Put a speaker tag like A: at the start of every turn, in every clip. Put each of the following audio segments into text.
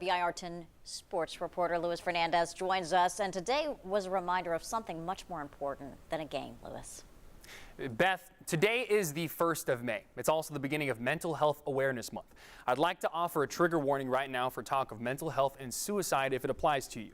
A: VIR10 sports reporter Luis Fernandez joins us, and today was a reminder of something much more important than a game, Luis.
B: Beth, today is the 1st of May. It's also the beginning of Mental Health Awareness Month. I'd like to offer a trigger warning right now for talk of mental health and suicide if it applies to you.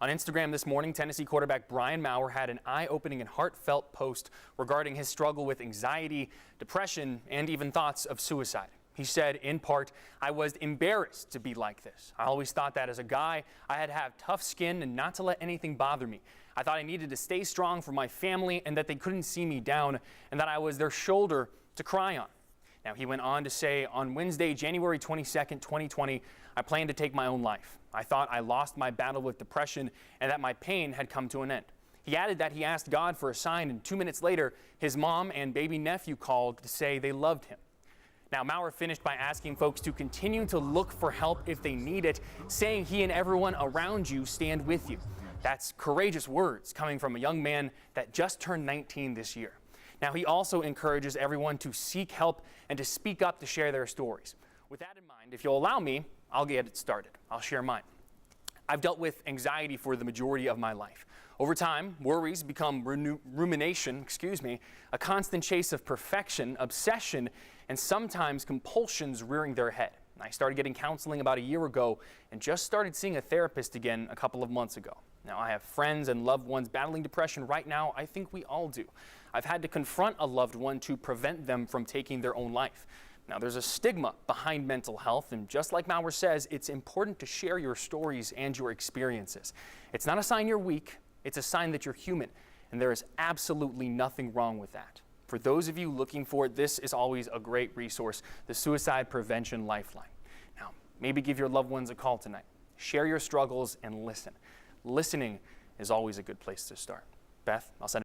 B: On Instagram this morning, Tennessee quarterback Brian Maurer had an eye-opening and heartfelt post regarding his struggle with anxiety, depression, and even thoughts of suicide. He said, in part, "I was embarrassed to be like this. I always thought that as a guy, I had to have tough skin and not to let anything bother me. I thought I needed to stay strong for my family and that they couldn't see me down and that I was their shoulder to cry on." Now, he went on to say, on Wednesday, January 22nd, 2020, I planned to take my own life. I thought I lost my battle with depression and that my pain had come to an end. He added that he asked God for a sign, and 2 minutes later, his mom and baby nephew called to say they loved him. Now, Maurer finished by asking folks to continue to look for help if they need it, saying he and everyone around you stand with you. That's courageous words coming from a young man that just turned 19 this year. Now, he also encourages everyone to seek help and to speak up to share their stories. With that in mind, if you'll allow me, I'll get it started. I'll share mine. I've dealt with anxiety for the majority of my life. Over time, worries become rumination, a constant chase of perfection, obsession, and sometimes compulsions rearing their head. I started getting counseling about a year ago and just started seeing a therapist again a couple of months ago. Now, I have friends and loved ones battling depression right now. I think we all do. I've had to confront a loved one to prevent them from taking their own life. Now, there's a stigma behind mental health, and just like Maurer says, it's important to share your stories and your experiences. It's not a sign you're weak, it's a sign that you're human, and there is absolutely nothing wrong with that. For those of you looking for it, this is always a great resource, the Suicide Prevention Lifeline. Now, maybe give your loved ones a call tonight. Share your struggles and listen. Listening is always a good place to start. Beth, I'll send it.